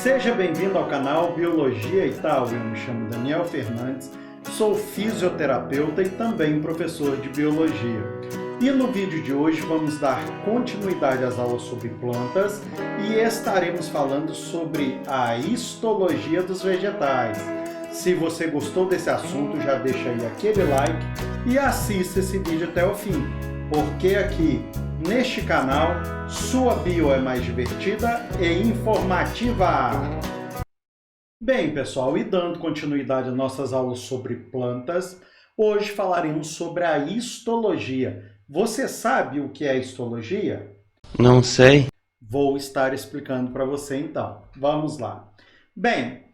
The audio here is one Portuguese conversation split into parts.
Seja bem-vindo ao canal Biologia e Tal. Eu me chamo Daniel Fernandes, sou fisioterapeuta e também professor de biologia. E no vídeo de hoje vamos dar continuidade às aulas sobre plantas e estaremos falando sobre a histologia dos vegetais. Se você gostou desse assunto, já deixa aí aquele like e assista esse vídeo até o fim, porque aqui neste canal sua bio é mais divertida e informativa. Bem, pessoal, e dando continuidade às nossas aulas sobre plantas, hoje falaremos sobre a histologia. Você sabe o que é histologia? Não sei. Vou estar explicando para você então. Vamos lá. Bem,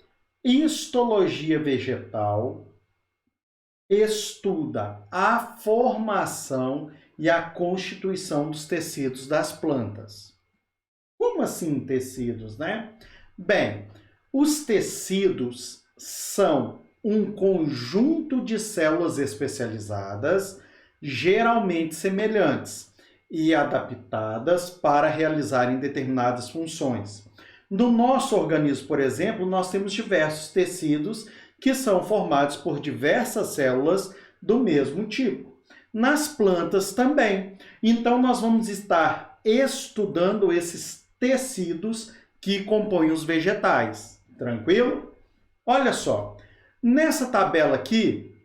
histologia vegetal estuda a formação e a constituição dos tecidos das plantas. Como assim tecidos, né? Bem, os tecidos são um conjunto de células especializadas, geralmente semelhantes e adaptadas para realizarem determinadas funções. No nosso organismo, por exemplo, nós temos diversos tecidos que são formados por diversas células do mesmo tipo. Nas plantas também. Então, nós vamos estar estudando esses tecidos que compõem os vegetais. Tranquilo? Olha só, nessa tabela aqui,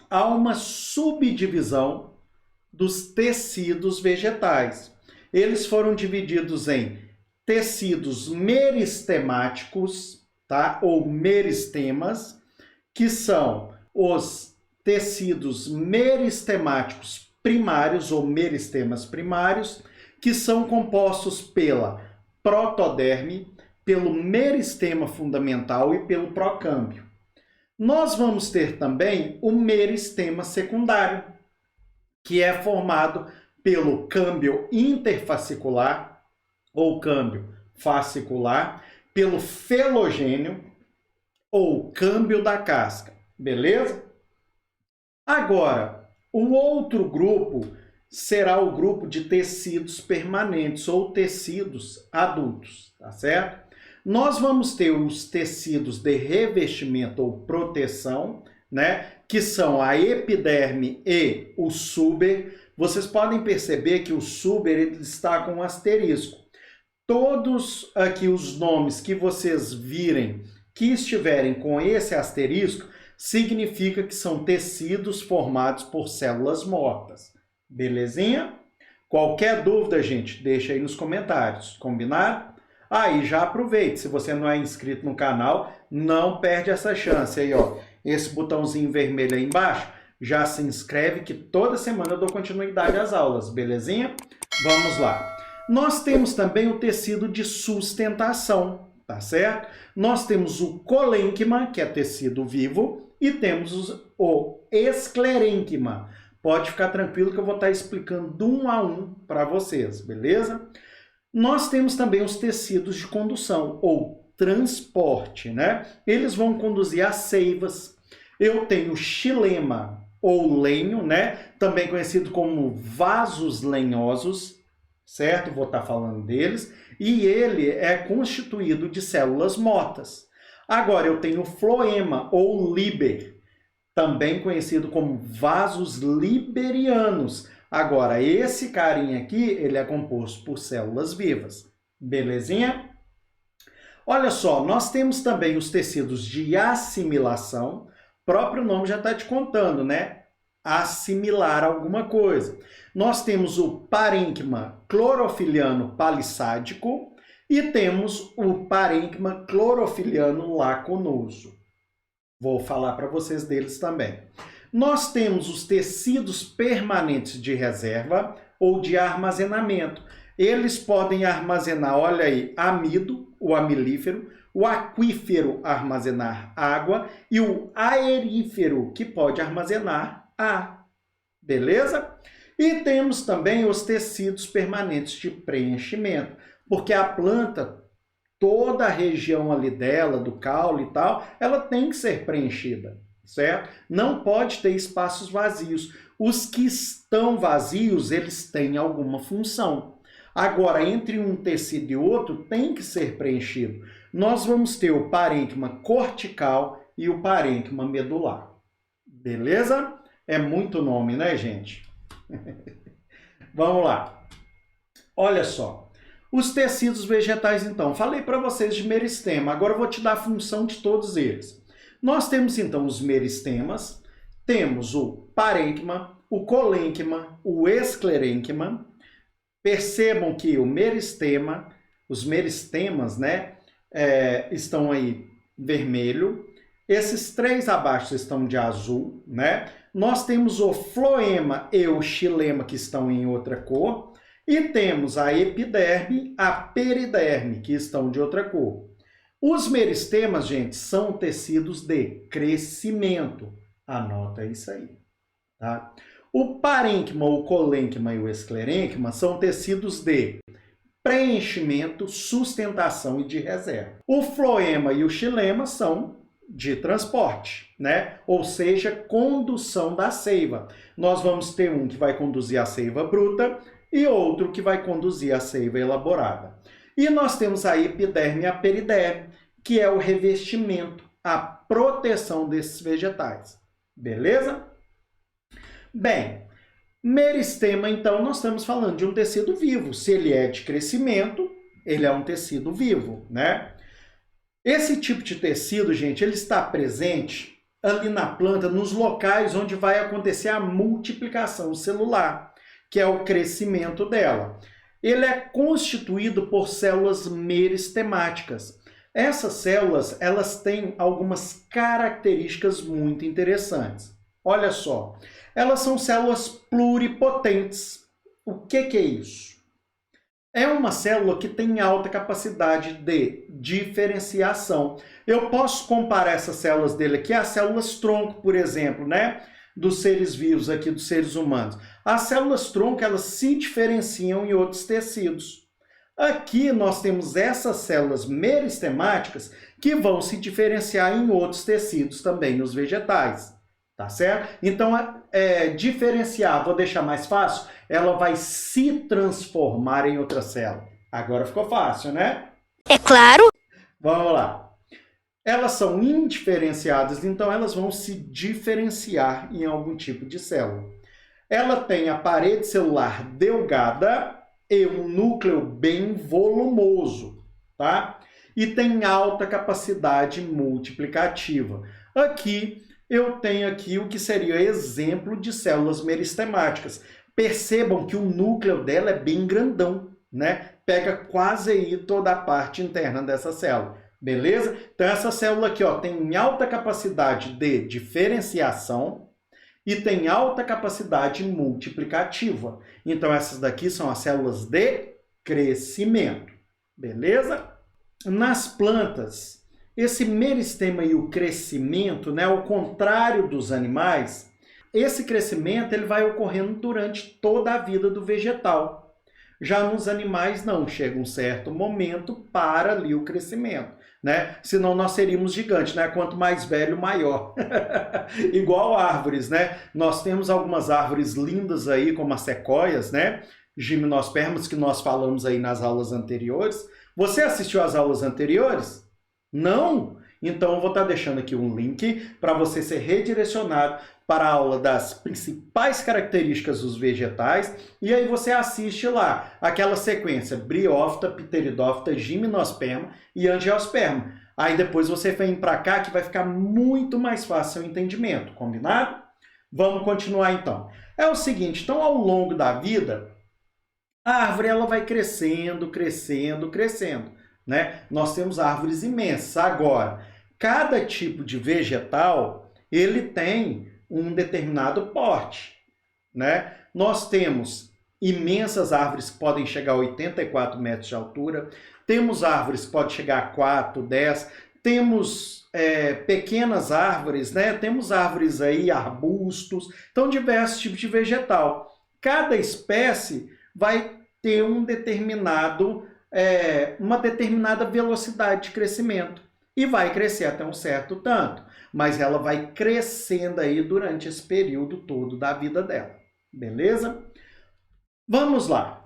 há uma subdivisão dos tecidos vegetais. Eles foram divididos em tecidos meristemáticos, tá? Ou meristemas, que são os tecidos meristemáticos primários ou meristemas primários, que são compostos pela protoderme, pelo meristema fundamental e pelo procâmbio. Nós vamos ter também o meristema secundário, que é formado pelo câmbio interfascicular ou câmbio fascicular, pelo felogênio ou câmbio da casca, beleza? Agora, o outro grupo será o grupo de tecidos permanentes ou tecidos adultos, tá certo? Nós vamos ter os tecidos de revestimento ou proteção, né? Que são a epiderme e o súber. Vocês podem perceber que o súber ele está com um asterisco. Todos aqui os nomes que vocês virem que estiverem com esse asterisco, significa que são tecidos formados por células mortas. Belezinha? Qualquer dúvida, gente, deixa aí nos comentários. Combinado? Aí já aproveite, se você não é inscrito no canal, não perde essa chance aí, ó. Esse botãozinho vermelho aí embaixo, já se inscreve que toda semana eu dou continuidade às aulas, belezinha? Vamos lá. Nós temos também o tecido de sustentação, tá certo? Nós temos o colênquima, que é tecido vivo, e temos o esclerênquima. Pode ficar tranquilo que eu vou estar explicando de um a um para vocês, beleza? Nós temos também os tecidos de condução, ou transporte, né? Eles vão conduzir as seivas. Eu tenho xilema, ou lenho, né? Também conhecido como vasos lenhosos, certo? Vou estar falando deles. E ele é constituído de células mortas. Agora, eu tenho o floema, ou líber, também conhecido como vasos liberianos. Agora, esse carinha aqui, ele é composto por células vivas. Belezinha? Olha só, nós temos também os tecidos de assimilação. O próprio nome já está te contando, né? Assimilar alguma coisa. Nós temos o parênquima clorofiliano palissádico e temos o parênquima clorofiliano lacunoso. Vou falar para vocês deles também. Nós temos os tecidos permanentes de reserva ou de armazenamento. Eles podem armazenar, olha aí, amido, o amilífero, o aquífero armazenar água e o aerífero, que pode armazenar ar. Beleza? E temos também os tecidos permanentes de preenchimento, porque a planta, toda a região ali dela, do caule e tal, ela tem que ser preenchida, certo? Não pode ter espaços vazios. Os que estão vazios, eles têm alguma função. Agora, entre um tecido e outro, tem que ser preenchido. nós vamos ter o parênquima cortical e o parênquima medular. Beleza? É muito nome, né, gente? Vamos lá. Olha só. Os tecidos vegetais, então. Falei para vocês de meristema. Agora eu vou te dar a função de todos eles. Nós temos, então, os meristemas. Temos o parênquima, o colênquima, o esclerênquima. Percebam que o meristema, os meristemas, né, estão aí vermelho. Esses três abaixo estão de azul, né? Nós temos o floema e o xilema que estão em outra cor. E temos a epiderme, a periderme, que estão de outra cor. Os meristemas, gente, são tecidos de crescimento. Anota isso aí, tá? O parênquima, o colênquima e o esclerênquima são tecidos de preenchimento, sustentação e de reserva. O floema e o xilema são de transporte, né? Ou seja, condução da seiva. Nós vamos ter um que vai conduzir a seiva bruta e outro que vai conduzir a seiva elaborada. E nós temos a epiderme e a periderme, que é o revestimento, a proteção desses vegetais. Beleza? Bem, meristema, então, nós estamos falando de um tecido vivo. Se ele é de crescimento, ele é um tecido vivo, né? Esse tipo de tecido, gente, ele está presente ali na planta, nos locais onde vai acontecer a multiplicação celular, que é o crescimento dela. Ele é constituído por células meristemáticas. Essas células, elas têm algumas características muito interessantes. Olha só, elas são células pluripotentes. O que é isso? É uma célula que tem alta capacidade de diferenciação. Eu posso comparar essas células dele aqui às células tronco, por exemplo, né? Dos seres vivos aqui, dos seres humanos. As células tronco, elas se diferenciam em outros tecidos. Aqui nós temos essas células meristemáticas que vão se diferenciar em outros tecidos também, nos vegetais. Tá certo? Então, diferenciar, vou deixar mais fácil, ela vai se transformar em outra célula. Agora ficou fácil, né? É claro. Vamos lá. Elas são indiferenciadas, então elas vão se diferenciar em algum tipo de célula. Ela tem a parede celular delgada e um núcleo bem volumoso, tá? E tem alta capacidade multiplicativa. Aqui eu tenho aqui o que seria exemplo de células meristemáticas. Percebam que o núcleo dela é bem grandão, né? Pega quase aí toda a parte interna dessa célula, beleza? Então essa célula aqui, ó, tem alta capacidade de diferenciação e tem alta capacidade multiplicativa. Então essas daqui são as células de crescimento, beleza? Nas plantas, esse meristema e o crescimento, né, ao contrário dos animais, esse crescimento ele vai ocorrendo durante toda a vida do vegetal. Já nos animais não, chega um certo momento para ali o crescimento, né? Senão nós seríamos gigantes, né? Quanto mais velho, maior. Igual árvores, né? Nós temos algumas árvores lindas aí, como as sequoias, né? Gimnospermas, que nós falamos aí nas aulas anteriores. Você assistiu às aulas anteriores? Não? Então eu vou estar deixando aqui um link para você ser redirecionado para a aula das principais características dos vegetais e aí você assiste lá aquela sequência Bryophyta, Pteridophyta, Gimnosperma e Angiosperma. Aí depois você vem para cá que vai ficar muito mais fácil o entendimento, combinado? Vamos continuar então. É o seguinte, então ao longo da vida, a árvore ela vai crescendo, crescendo, crescendo, né? Nós temos árvores imensas. Agora, cada tipo de vegetal, ele tem um determinado porte, né? Nós temos imensas árvores que podem chegar a 84 metros de altura, temos árvores que podem chegar a 4, 10, temos pequenas árvores, né? Temos árvores aí, arbustos, então diversos tipos de vegetal. Cada espécie vai ter um determinado, uma determinada velocidade de crescimento e vai crescer até um certo tanto, mas ela vai crescendo aí durante esse período todo da vida dela, beleza? Vamos lá.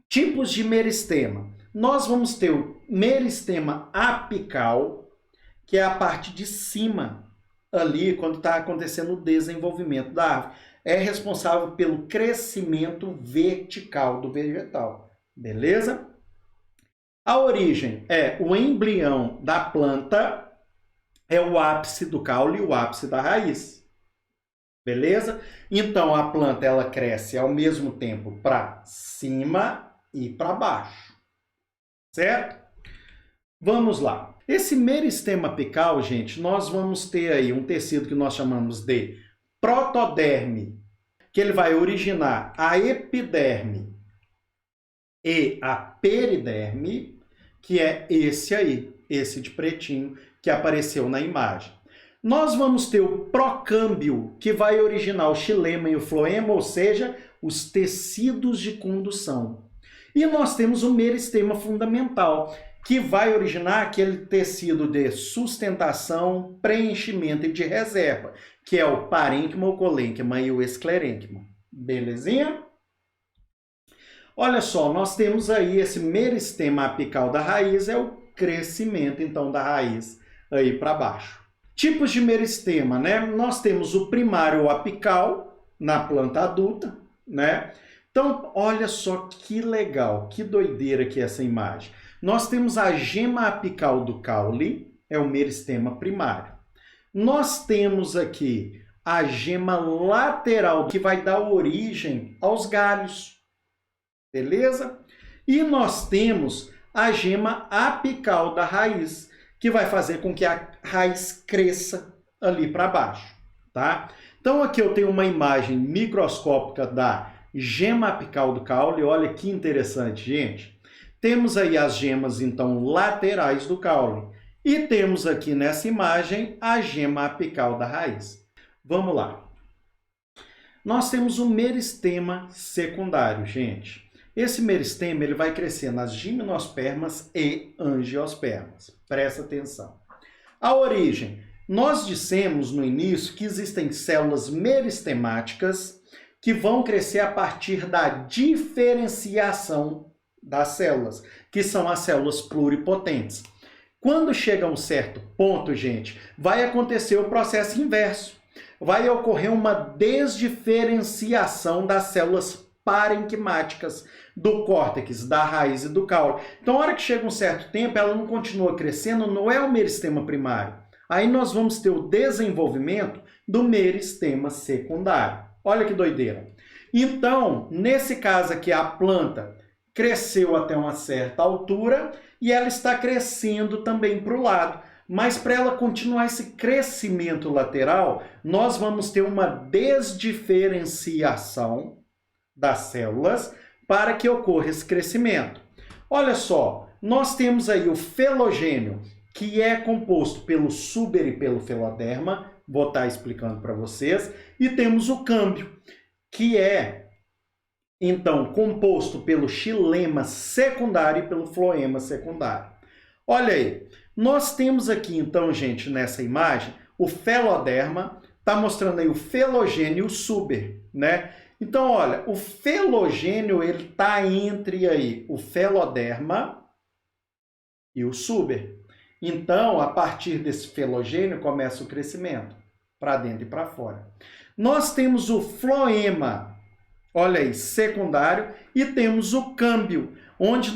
Tipos de meristema. Nós vamos ter meristema apical, que é a parte de cima, ali, quando está acontecendo o desenvolvimento da árvore. É responsável pelo crescimento vertical do vegetal. Beleza? A origem é o embrião da planta, é o ápice do caule e o ápice da raiz. Beleza? Então, a planta ela cresce ao mesmo tempo para cima e para baixo. Certo? Vamos lá. Esse meristema apical, gente, nós vamos ter aí um tecido que nós chamamos de protoderme, que ele vai originar a epiderme e a periderme, que é esse aí, esse de pretinho que apareceu na imagem. Nós vamos ter o procâmbio, que vai originar o xilema e o floema, ou seja, os tecidos de condução. E nós temos o meristema fundamental, que vai originar aquele tecido de sustentação, preenchimento e de reserva, que é o parênquima, o colênquima e o esclerênquima. Belezinha? Olha só, nós temos aí esse meristema apical da raiz, é o crescimento, então, da raiz aí para baixo. Tipos de meristema, né? Nós temos o primário apical na planta adulta, né? Então, olha só que legal, que doideira que é essa imagem. Nós temos a gema apical do caule, é o meristema primário. Nós temos aqui a gema lateral, que vai dar origem aos galhos. Beleza? E nós temos a gema apical da raiz, que vai fazer com que a raiz cresça ali para baixo, tá? Então aqui eu tenho uma imagem microscópica da gema apical do caule. Olha que interessante, gente. Temos aí as gemas, então, laterais do caule. E temos aqui nessa imagem a gema apical da raiz. Vamos lá. Nós temos o meristema secundário, gente. Esse meristema ele vai crescer nas gimnospermas e angiospermas. Presta atenção. A origem. Nós dissemos no início que existem células meristemáticas que vão crescer a partir da diferenciação das células, que são as células pluripotentes. Quando chega a um certo ponto, gente, vai acontecer o processo inverso. Vai ocorrer uma desdiferenciação das células parenquimáticas do córtex, da raiz e do caule. Então, na hora que chega um certo tempo, ela não continua crescendo, não é o meristema primário. Aí nós vamos ter o desenvolvimento do meristema secundário. Olha que doideira. Então, nesse caso aqui, a planta cresceu até uma certa altura e ela está crescendo também para o lado. Mas para ela continuar esse crescimento lateral, nós vamos ter uma desdiferenciação das células para que ocorra esse crescimento. Olha só, nós temos aí o felogênio, que é composto pelo súber e pelo feloderma, vou estar explicando para vocês, e temos o câmbio, que é, então, composto pelo xilema secundário e pelo floema secundário. Olha aí, nós temos aqui, então, gente, nessa imagem, o feloderma, está mostrando aí o felogênio e o súber, né? Então, olha, o felogênio, ele está entre aí o feloderma e o súber. Então, a partir desse felogênio, começa o crescimento, para dentro e para fora. Nós temos o floema, olha aí, secundário, e temos o câmbio, onde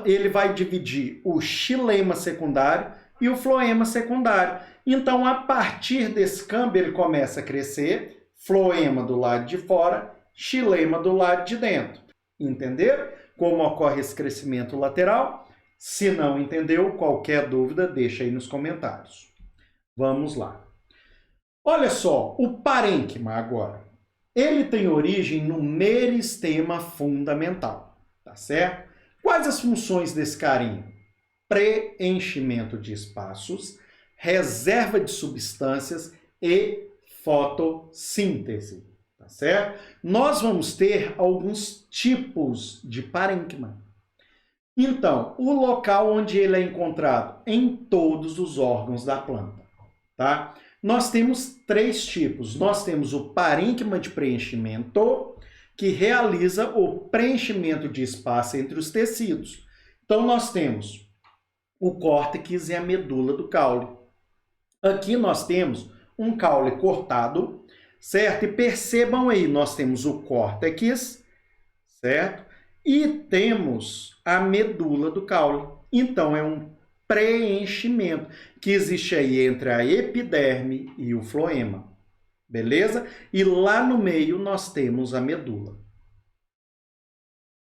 ele vai dividir o xilema secundário e o floema secundário. Então, a partir desse câmbio, ele começa a crescer, floema do lado de fora, xilema do lado de dentro. Entenderam como ocorre esse crescimento lateral? Se não entendeu, qualquer dúvida, deixa aí nos comentários. Vamos lá. Olha só, o parênquima agora. Ele tem origem no meristema fundamental, tá certo? Quais as funções desse carinho? Preenchimento de espaços, reserva de substâncias e fotossíntese, tá certo? Nós vamos ter alguns tipos de parênquima. Então, o local onde ele é encontrado em todos os órgãos da planta, tá? Nós temos 3 tipos. Nós temos o parênquima de preenchimento, que realiza o preenchimento de espaço entre os tecidos. Então, nós temos o córtex e a medula do caule. Aqui nós temos um caule cortado, certo? E percebam aí, nós temos o córtex, certo? E temos a medula do caule. Então, é um preenchimento que existe aí entre a epiderme e o floema. Beleza? E lá no meio nós temos a medula.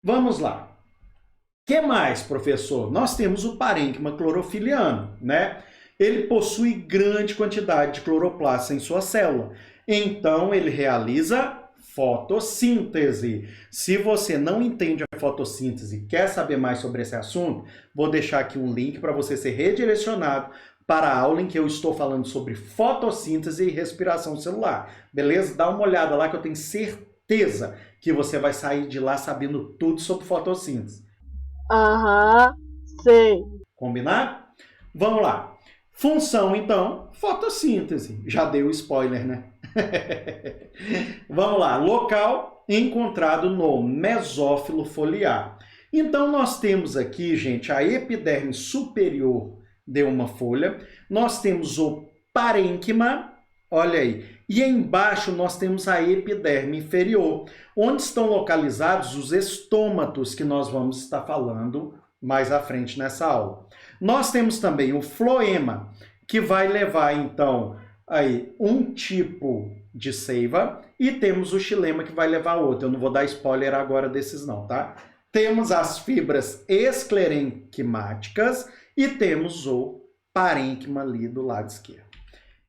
Vamos lá. O que mais, professor? Nós temos o parênquima clorofiliano, né? Ele possui grande quantidade de cloroplasto em sua célula. Então, ele realiza fotossíntese. Se você não entende a fotossíntese e quer saber mais sobre esse assunto, vou deixar aqui um link para você ser redirecionado para a aula em que eu estou falando sobre fotossíntese e respiração celular. Beleza? Dá uma olhada lá que eu tenho certeza que você vai sair de lá sabendo tudo sobre fotossíntese. Aham, sei. Combinado? Vamos lá. Função, então, fotossíntese. Já deu spoiler, né? Vamos lá. Local encontrado no mesófilo foliar. Então, nós temos aqui, gente, a epiderme superior de uma folha. Nós temos o parênquima, olha aí. E embaixo nós temos a epiderme inferior, onde estão localizados os estômatos que nós vamos estar falando mais à frente nessa aula. Nós temos também o floema, que vai levar, então, aí um tipo de seiva, e temos o xilema, que vai levar outro. Eu não vou dar spoiler agora desses não, tá? Temos as fibras esclerenquimáticas e temos o parênquima ali do lado esquerdo.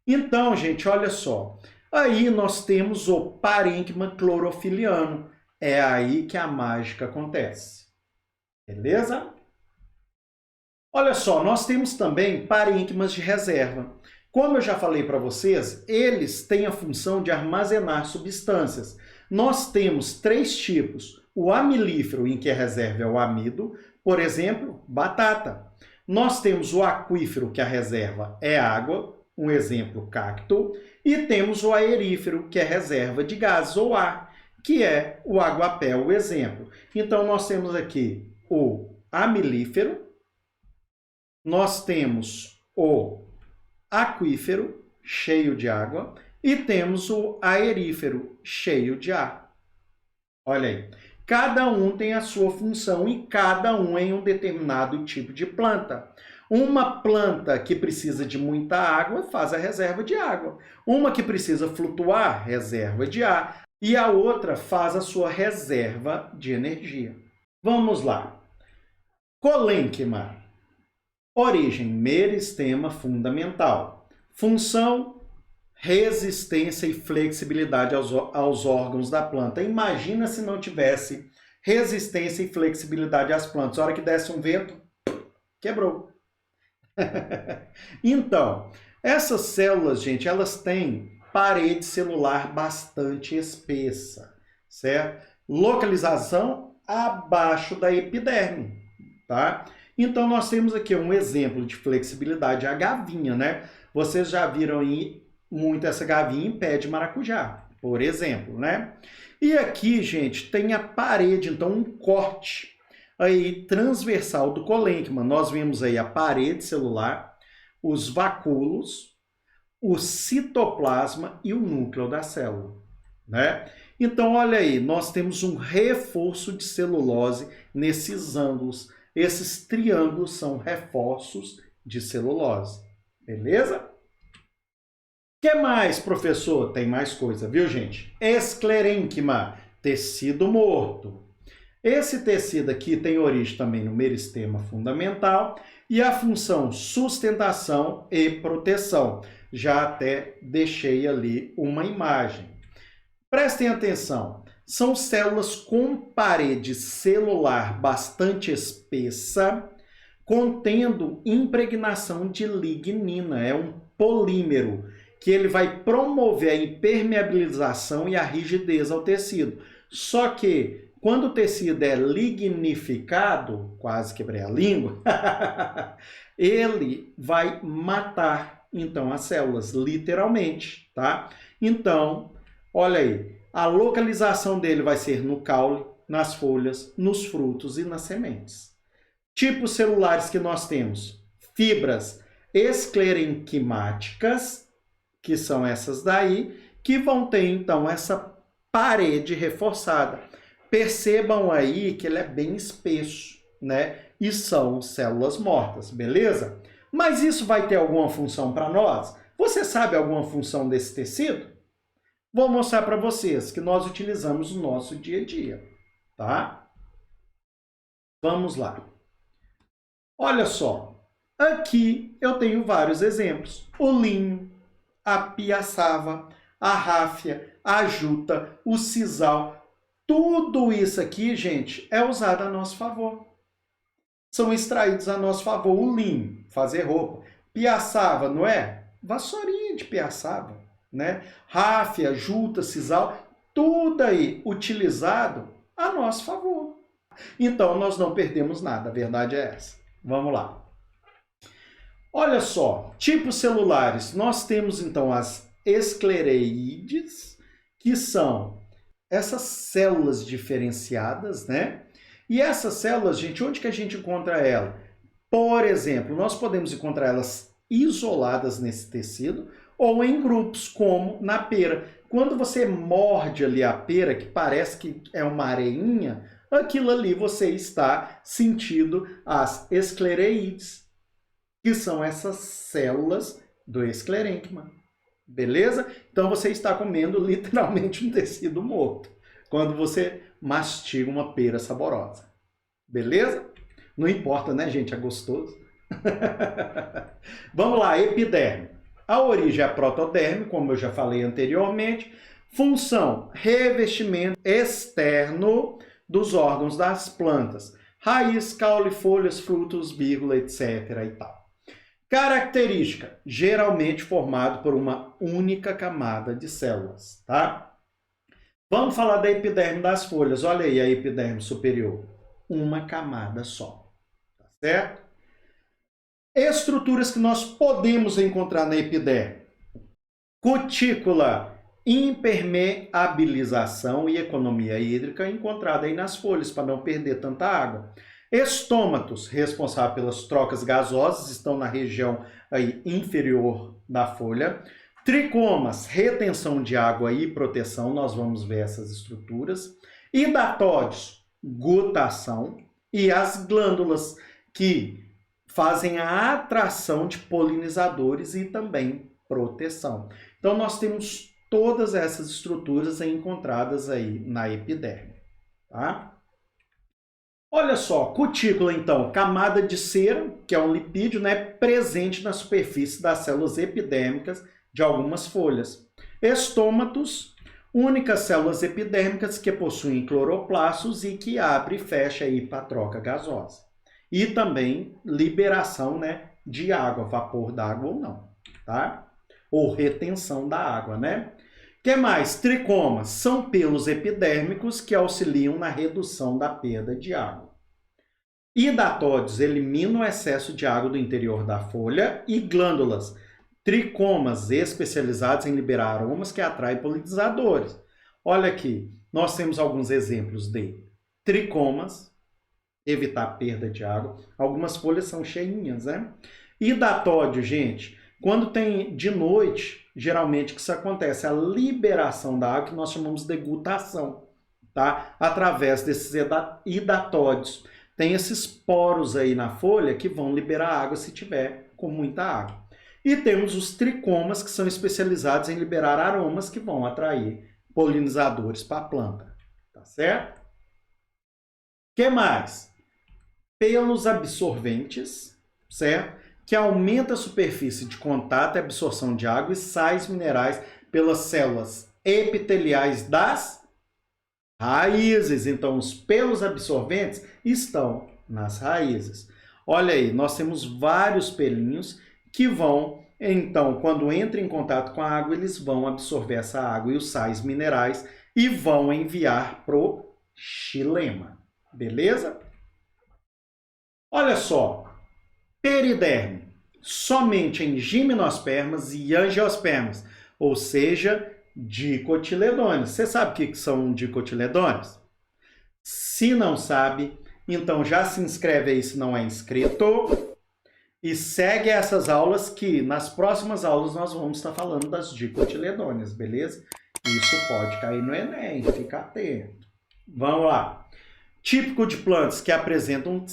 Então, gente, olha só. Aí nós temos o parênquima clorofiliano. É aí que a mágica acontece. Beleza? Olha só, nós temos também parênquimas de reserva. Como eu já falei para vocês, eles têm a função de armazenar substâncias. Nós temos 3 tipos. O amilífero, em que a reserva é o amido, por exemplo, batata. Nós temos o aquífero, que a reserva é água, um exemplo, cacto. E temos o aerífero, que é reserva de gases ou ar, que é o aguapé, o exemplo. Então, nós temos aqui o amilífero, nós temos o aquífero, cheio de água, e temos o aerífero, cheio de ar. Olha aí. Cada um tem a sua função e cada um em um determinado tipo de planta. Uma planta que precisa de muita água faz a reserva de água. Uma que precisa flutuar, reserva de ar. E a outra faz a sua reserva de energia. Vamos lá. Colênquima. Origem, meristema fundamental. Função, resistência e flexibilidade aos órgãos da planta. Imagina se não tivesse resistência e flexibilidade às plantas. A hora que desse um vento, quebrou. Então, essas células, gente, elas têm parede celular bastante espessa, certo? Localização abaixo da epiderme, tá? Então, nós temos aqui um exemplo de flexibilidade, a gavinha, né? Vocês já viram aí muito essa gavinha em pé de maracujá, por exemplo, né? E aqui, gente, tem a parede, então um corte aí transversal do colênquima. Nós vemos aí a parede celular, os vacúolos, o citoplasma e o núcleo da célula, né? Então, olha aí, nós temos um reforço de celulose nesses ângulos. Esses triângulos são reforços de celulose. Beleza? O que mais, professor? Tem mais coisa, viu, gente? Esclerênquima, tecido morto. Esse tecido aqui tem origem também no meristema fundamental e a função sustentação e proteção. Já até deixei ali uma imagem. Prestem atenção. São células com parede celular bastante espessa, contendo impregnação de lignina. É um polímero que ele vai promover a impermeabilização e a rigidez ao tecido. Só que, quando o tecido é lignificado, quase quebrei a língua, ele vai matar, então, as células, literalmente, tá? Então, olha aí. A localização dele vai ser no caule, nas folhas, nos frutos e nas sementes. Tipos celulares que nós temos: fibras esclerenquimáticas, que são essas daí, que vão ter então essa parede reforçada. Percebam aí que ele é bem espesso, né? E são células mortas, beleza? Mas isso vai ter alguma função para nós? Você sabe alguma função desse tecido? Vou mostrar para vocês que nós utilizamos no nosso dia a dia, tá? Vamos lá. Olha só, aqui eu tenho vários exemplos. O linho, a piaçava, a ráfia, a juta, o sisal. Tudo isso aqui, gente, é usado a nosso favor. São extraídos a nosso favor. O linho, fazer roupa. Piaçava, não é? Vassourinha de piaçava, né? Ráfia, juta, sisal, tudo aí utilizado a nosso favor. Então, nós não perdemos nada, a verdade é essa. Vamos lá. Olha só, tipos celulares. Nós temos, então, as esclereídeas, que são essas células diferenciadas, né? E essas células, gente, onde que a gente encontra ela? Por exemplo, nós podemos encontrar elas isoladas nesse tecido ou em grupos, como na pera. Quando você morde ali a pera, que parece que é uma areinha, aquilo ali você está sentindo as esclereídeas, que são essas células do esclerênquima. Beleza? Então você está comendo literalmente um tecido morto quando você mastiga uma pera saborosa. Beleza? Não importa, né, gente? É gostoso. Vamos lá, epiderme. A origem é protoderme, como eu já falei anteriormente. Função, revestimento externo dos órgãos das plantas. Raiz, caule, folhas, frutos, vírgula, etc. e tal. Característica, geralmente formado por uma única camada de células, tá? Vamos falar da epiderme das folhas. Olha aí a epiderme superior. Uma camada só, tá certo? Estruturas que nós podemos encontrar na epiderme. Cutícula, impermeabilização e economia hídrica encontrada aí nas folhas para não perder tanta água. Estômatos, responsáveis pelas trocas gasosas, estão na região aí inferior da folha. Tricomas, retenção de água e proteção, nós vamos ver essas estruturas. Hidatódios, gutação. E as glândulas, que fazem a atração de polinizadores e também proteção. Então, nós temos todas essas estruturas encontradas aí na epiderme, tá? Olha só, cutícula, então, camada de cera, que é um lipídio, né, presente na superfície das células epidérmicas de algumas folhas. Estômatos, únicas células epidérmicas que possuem cloroplastos e que abre e fecha aí para a troca gasosa. E também liberação, né, de água, vapor d'água ou não, tá? Ou retenção da água, né? O que mais? Tricomas são pelos epidérmicos que auxiliam na redução da perda de água. Hidatódios eliminam o excesso de água do interior da folha e glândulas. Tricomas especializados em liberar aromas que atraem polinizadores. Olha aqui, nós temos alguns exemplos de tricomas, evitar perda de água. Algumas folhas são cheinhas, né? Hidatódio, gente, quando tem de noite, geralmente que isso acontece, a liberação da água que nós chamamos de gutação, tá? Através desses hidatódios. Tem esses poros aí na folha que vão liberar água se tiver com muita água. E temos os tricomas que são especializados em liberar aromas que vão atrair polinizadores para a planta, tá certo? O que mais? Pelos absorventes, certo? Que aumenta a superfície de contato e absorção de água e sais minerais pelas células epiteliais das raízes. Então, os pelos absorventes estão nas raízes. Olha aí, nós temos vários pelinhos que vão, então, quando entram em contato com a água, eles vão absorver essa água e os sais minerais e vão enviar para o xilema. Beleza? Olha só. Periderme, somente em gimnospermas e angiospermas, ou seja, dicotiledôneos. Você sabe o que são dicotiledôneos? Se não sabe, então já se inscreve aí se não é inscrito. E segue essas aulas que nas próximas aulas nós vamos estar falando das dicotiledôneas, beleza? Isso pode cair no Enem, fica atento. Vamos lá. Típico de plantas que apresentam um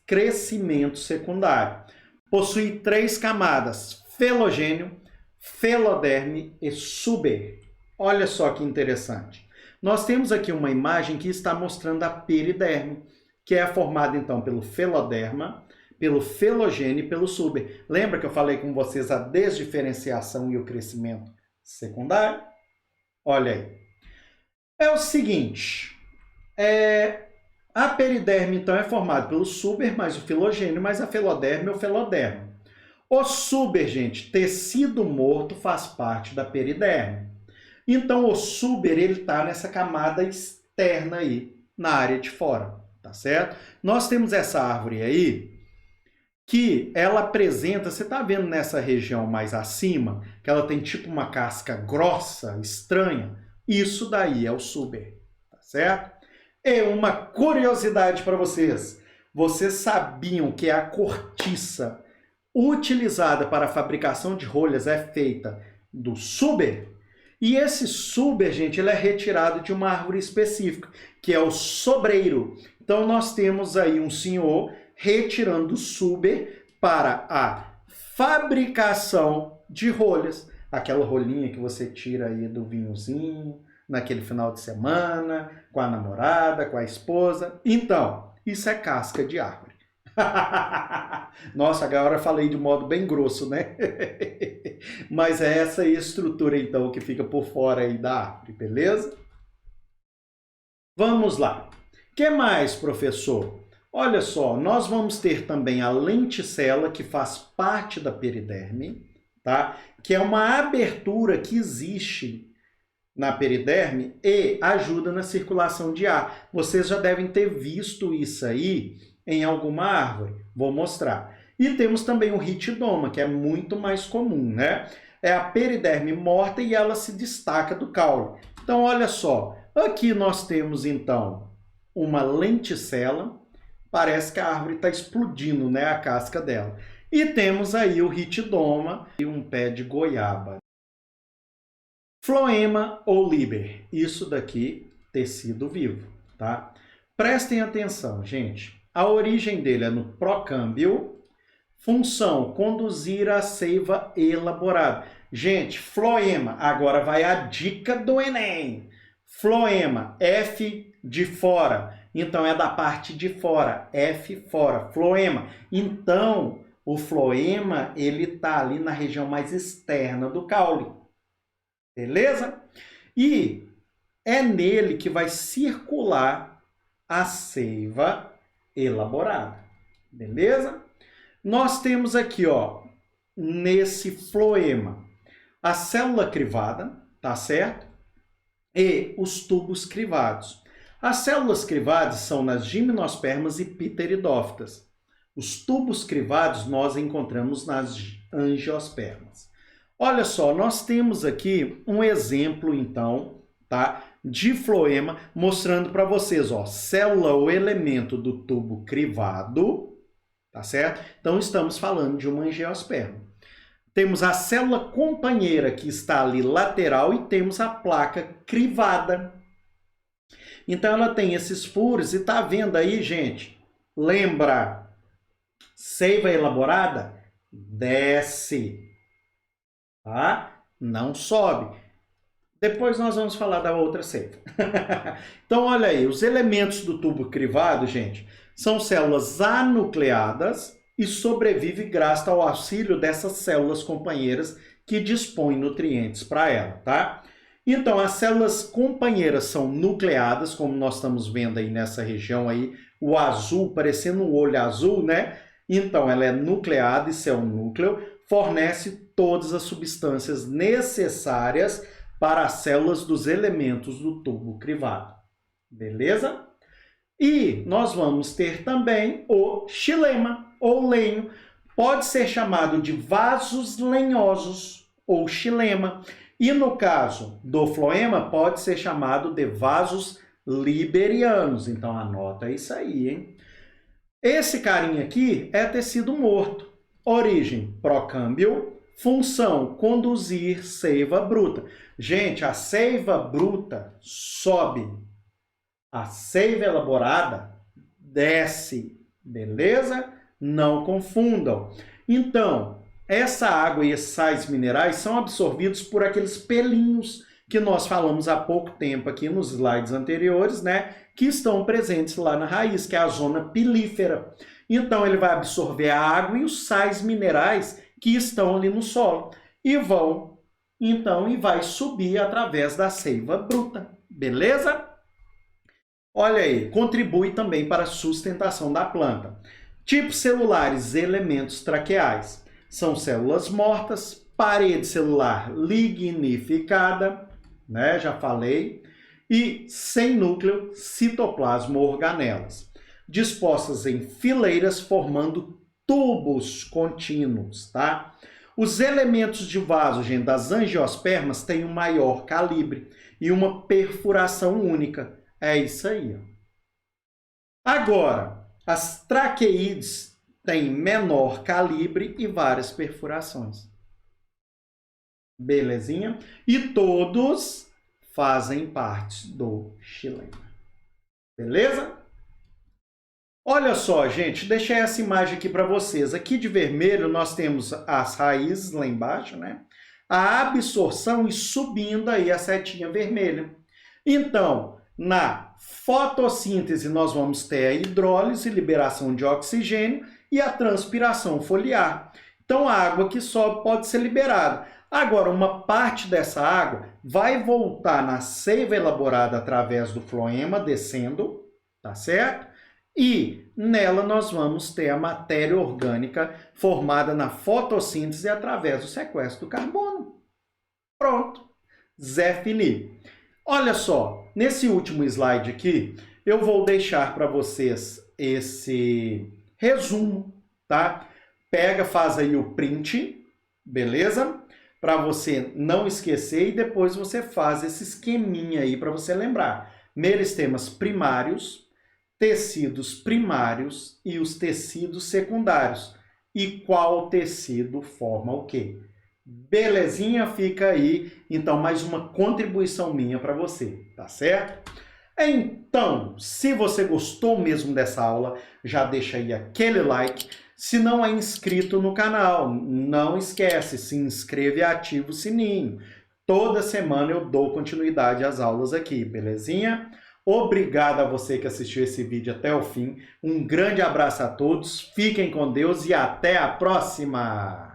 crescimento secundário. Possui 3 camadas, felogênio, feloderme e suber. Olha só que interessante. Nós temos aqui uma imagem que está mostrando a periderme, que é formada então pelo feloderma, pelo felogênio e pelo suber. Lembra que eu falei com vocês a desdiferenciação e o crescimento secundário? Olha aí. É o seguinte, a periderme então é formada pelo suber mais o filogênio mais a feloderme ou feloderma. O suber, gente, tecido morto faz parte da periderme. Então o suber ele está nessa camada externa aí, na área de fora, tá certo? Nós temos essa árvore aí que ela apresenta, você está vendo nessa região mais acima, que ela tem tipo uma casca grossa, estranha? Isso daí é o suber, tá certo? E uma curiosidade para vocês. Vocês sabiam que a cortiça utilizada para a fabricação de rolhas é feita do suber? E esse suber, gente, ele é retirado de uma árvore específica, que é o sobreiro. Então nós temos aí um senhor retirando o suber para a fabricação de rolhas. Aquela rolinha que você tira aí do vinhozinho, naquele final de semana, com a namorada, com a esposa. Então, isso é casca de árvore. Nossa, agora eu falei de modo bem grosso, né? Mas é essa estrutura, então, que fica por fora aí da árvore, beleza? Vamos lá. O que mais, professor? Olha só, nós vamos ter também a lenticela, que faz parte da periderme, tá? Que é uma abertura que existe na periderme e ajuda na circulação de ar. Vocês já devem ter visto isso aí em alguma árvore. Vou mostrar. E temos também o ritidoma, que é muito mais comum, né? É a periderme morta e ela se destaca do caule. Então, olha só. Aqui nós temos, então, uma lenticela. Parece que a árvore está explodindo, né? A casca dela. E temos aí o ritidoma e um pé de goiaba. Floema ou liber. Isso daqui, tecido vivo, tá? Prestem atenção, gente. A origem dele é no procâmbio. Função, conduzir a seiva elaborada. Gente, floema, agora vai a dica do Enem. Floema, F de fora. Então, é da parte de fora, F fora, floema. Então, o floema, ele está ali na região mais externa do caule. Beleza? E é nele que vai circular a seiva elaborada. Beleza? Nós temos aqui, ó, nesse floema, a célula crivada, tá certo? E os tubos crivados. As células crivadas são nas gimnospermas e pteridófitas. Os tubos crivados nós encontramos nas angiospermas. Olha só, nós temos aqui um exemplo, então, tá, de floema, mostrando para vocês, ó, célula ou elemento do tubo crivado, tá certo? Então, estamos falando de uma angiosperma. Temos a célula companheira que está ali lateral e temos a placa crivada. Então, ela tem esses furos e tá vendo aí, gente? Lembra, seiva elaborada? Desce, tá? Não sobe. Depois nós vamos falar da outra seiva. Então, olha aí, os elementos do tubo crivado, gente, são células anucleadas e sobrevive graças ao auxílio dessas células companheiras que dispõem nutrientes para ela, tá? Então, as células companheiras são nucleadas, como nós estamos vendo aí nessa região aí, o azul, parecendo um olho azul, né? Então, ela é nucleada, isso é um núcleo, fornece todas as substâncias necessárias para as células dos elementos do tubo crivado. Beleza? E nós vamos ter também o xilema, ou lenho. Pode ser chamado de vasos lenhosos, ou xilema. E no caso do floema, pode ser chamado de vasos liberianos. Então, anota isso aí, hein? Esse carinha aqui é tecido morto. Origem, procâmbio. Função, conduzir seiva bruta. Gente, a seiva bruta sobe. A seiva elaborada desce. Beleza? Não confundam. Então, essa água e esses sais minerais são absorvidos por aqueles pelinhos que nós falamos há pouco tempo aqui nos slides anteriores, né? Que estão presentes lá na raiz, que é a zona pilífera. Então, ele vai absorver a água e os sais minerais que estão ali no solo. E vão, então, e vai subir através da seiva bruta. Beleza? Olha aí, contribui também para a sustentação da planta. Tipos celulares, elementos traqueais. São células mortas, parede celular lignificada, né? Já falei. E sem núcleo, citoplasma ou organelas. Dispostas em fileiras formando tubos contínuos, tá? Os elementos de vaso, gente, das angiospermas têm um maior calibre e uma perfuração única. É isso aí. Agora, as traqueídeas têm menor calibre e várias perfurações. Belezinha? E todos fazem parte do xilema. Beleza? Olha só, gente, deixei essa imagem aqui para vocês. Aqui de vermelho nós temos as raízes lá embaixo, né? A absorção e subindo aí a setinha vermelha. Então, na fotossíntese nós vamos ter a hidrólise, liberação de oxigênio e a transpiração foliar. Então, a água que sobe pode ser liberada. Agora, uma parte dessa água vai voltar na seiva elaborada através do floema, descendo, tá certo? E nela nós vamos ter a matéria orgânica formada na fotossíntese através do sequestro do carbono. Pronto. Zé Felipe. Olha só, nesse último slide aqui, eu vou deixar para vocês esse resumo, tá? Pega, faz aí o print, beleza? Para você não esquecer e depois você faz esse esqueminha aí para você lembrar. Meristemas primários, tecidos primários e os tecidos secundários. E qual tecido forma o quê? Belezinha? Fica aí, então, mais uma contribuição minha para você, tá certo? Então, se você gostou mesmo dessa aula, já deixa aí aquele like. Se não é inscrito no canal, não esquece, se inscreve e ativa o sininho. Toda semana eu dou continuidade às aulas aqui, belezinha? Obrigado a você que assistiu esse vídeo até o fim. Um grande abraço a todos, fiquem com Deus e até a próxima!